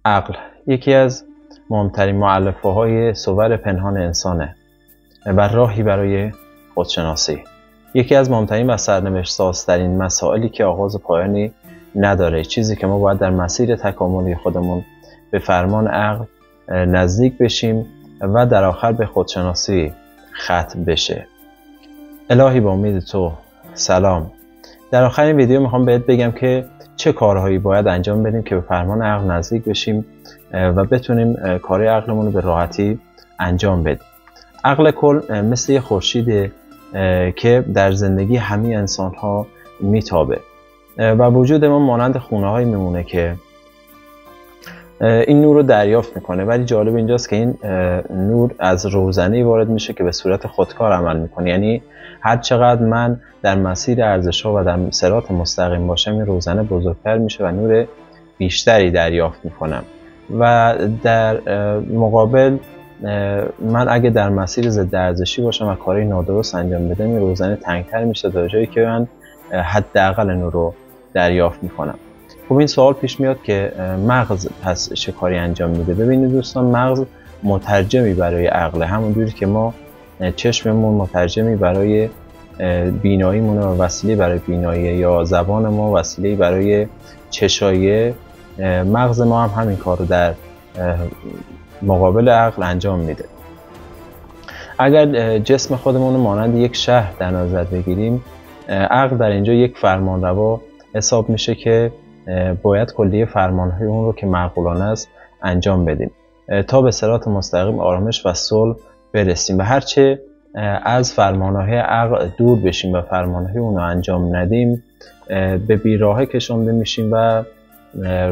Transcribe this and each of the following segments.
عقل یکی از مهمترین مؤلفه‌های صور پنهان انسانه و راهی برای خودشناسی. یکی از مهمترین و سرنوشت‌سازترین مسائلی که آغاز و پایانی نداره، چیزی که ما باید در مسیر تکاملی خودمون به فرمان عقل نزدیک بشیم و در آخر به خودشناسی ختم بشه. الهی به امید تو. سلام. در آخر این ویدیو میخوام بهت بگم که چه کارهایی باید انجام بدیم که به فرمان عقل نزدیک بشیم و بتونیم کارهای عقلمون رو به راحتی انجام بدیم. عقل کل مثل یه خورشیده که در زندگی همه انسان‌ها میتابه و وجود ما مانند خونه‌هایی میمونه که این نور رو دریافت میکنه، ولی جالب اینجاست که این نور از روزنه‌ای وارد میشه که به صورت خودکار عمل میکنه. یعنی هر چقدر من در مسیر ارزش‌ها و در صراط مستقیم باشم، این روزنه بزرگتر میشه و نور بیشتری دریافت میکنم. و در مقابل من اگه در مسیر ضد ارزشی باشم و کاری نادرست انجام بدم، این روزنه تنگتر میشه تا جایی که من حداقل نور رو دریافت میکنم. خب این سوال پیش میاد که مغز پس چه کاری انجام میده؟ ببینید دوستان، مغز مترجمی برای عقل، همونجوری که ما چشممون مترجمی برای بیناییمونه و وسیله برای بینایی، یا زبان ما وسیله برای چشایی، مغز ما هم همین کار رو در مقابل عقل انجام میده. اگر جسم خودمون رو مانند یک شهر در نظر بگیریم، عقل در اینجا یک فرمانروا حساب میشه که باید کلیه فرمانهای اون رو که معقولانه است انجام بدیم تا به صراط مستقیم، آرامش و صلح برسیم. و هرچه از فرمانهای عقل دور بشیم و فرمانهای اون رو انجام ندیم، به بیراهه کشانده میشیم و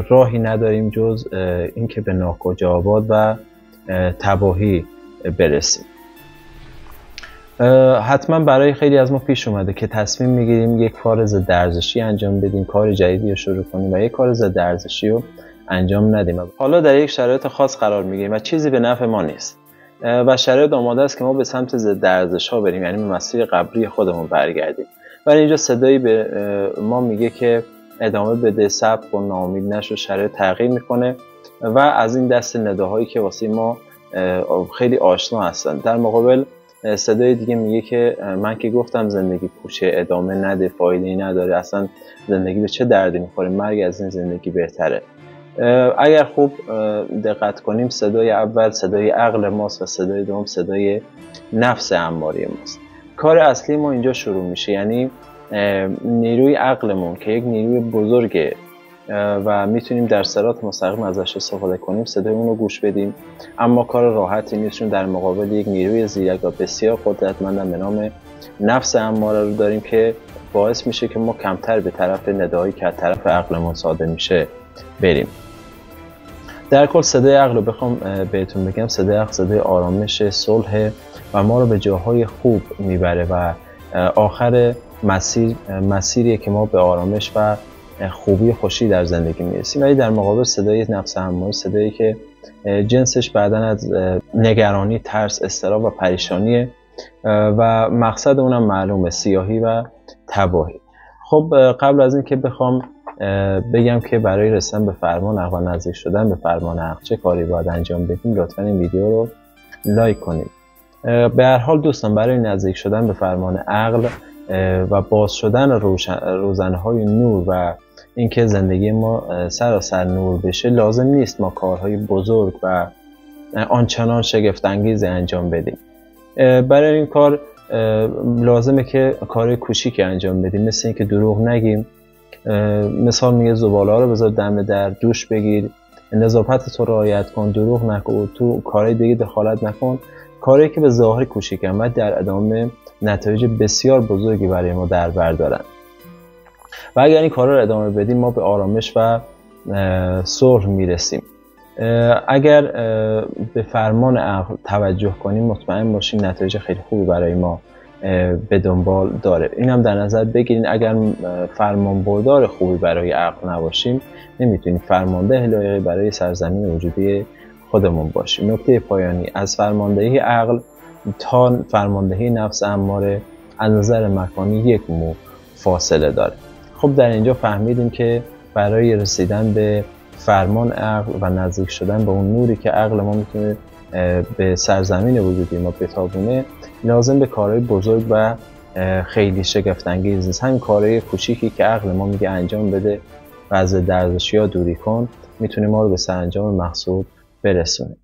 راهی نداریم جز اینکه به ناکجا آباد و تباهی برسیم. حتما برای خیلی از ما پیش اومده که تصمیم میگیریم یک کار ضد ارزشی انجام بدیم، کار جدیدی رو شروع کنیم و یک کار ضد ارزشی رو انجام ندیم. حالا در یک شرایط خاص قرار میگیریم و چیزی به نفع ما نیست و شرایط آماده است که ما به سمت ضد ارزش ها بریم، یعنی به مسیر قبلی خودمون برگردیم. ولی اینجا صدایی به ما میگه که ادامه بده، صبر کن، ناامید نشو، شرایط تغییر میکنه و از این دست نداهایی که واسه ما خیلی آشنا هستن. در مقابل صدای دیگه میگه که من که گفتم زندگی پوچه، ادامه نده، فایده‌ای نداره، اصلا زندگی به چه دردی میخوره، مرگ از این زندگی بهتره. اگر خوب دقت کنیم، صدای اول صدای عقل ماست و صدای دوم صدای نفس اماره ماست. کار اصلی ما اینجا شروع میشه، یعنی نیروی عقلمون که یک نیروی بزرگه و میتونیم در صراط مستقیم ازش استفاده کنیم، صدای اون رو گوش بدیم. اما کار راحتی نیست، چون در مقابل یک نیروی زیرک و بسیار قدرتمند به نام نفس اماره رو داریم که باعث میشه که ما کمتر به طرف ندایی که از طرف عقلمون صادر میشه بریم. در کل صدای عقل رو بخوام بهتون بگم، صدای عقل صدای آرامش، صلح و ما رو به جاهای خوب میبره و آخر مسیریه که ما به آرامش و خوبی خوشی در زندگی میرسیم. ولی در مقابل صدای نفس اماره، صدایی که جنسش بعداً از نگرانی، ترس، اضطراب و پریشانیه و مقصد اونم معلومه، سیاهی و تباهی. خب قبل از این که بخوام بگم که برای رسیدن به فرمان عقل، نزدیک شدن به فرمان عقل چه کاری باید انجام بدیم، لطفاً این ویدیو رو لایک کنید. به هر حال دوستان، برای نزدیک شدن به فرمان عقل و باز شدن روزنه‌های نور و اینکه زندگی ما سراسر نور بشه، لازم نیست ما کارهای بزرگ و آنچنان شگفت انگیز انجام بدیم. برای این کار لازمه که کارهای کوچیکی انجام بدیم، مثل اینکه دروغ نگیم. مثال میگه زباله‌ها رو بذار دم در، دوش بگیر، نظافت تو رعایت کن، دروغ نکن، تو کارهای دیگه دخالت نکن. کاری که به ظاهر کوچیکن و در ادامه نتایج بسیار بزرگی برای ما در بر دارن. و اگر این کارا رو ادامه بدیم، ما به آرامش و صلح میرسیم. اگر به فرمان عقل توجه کنیم، مطمئن باشیم نتایج خیلی خوبی برای ما به دنبال داره. اینم در نظر بگیرین، اگر فرمانبردار خوبی برای عقل نباشیم، نمیتونیم فرمانده لایقی برای سرزمین وجودی خودمون باشیم. نکته پایانی، از فرماندهی عقل تا فرماندهی نفس اماره از نظر مکانی یک مو فاصله داره. خب در اینجا فهمیدیم که برای رسیدن به فرمان عقل و نزدیک شدن به اون نوری که عقل ما میتونه به سرزمین وجودی ما بتابونه، لازم به کارهای بزرگ و خیلی شگفت انگیز نیست. همین کارهای کوچیکی که عقل ما میگه انجام بده و از لرزشی ها دوری کن، میتونه ما رو به سرانجام مقصود برسونه.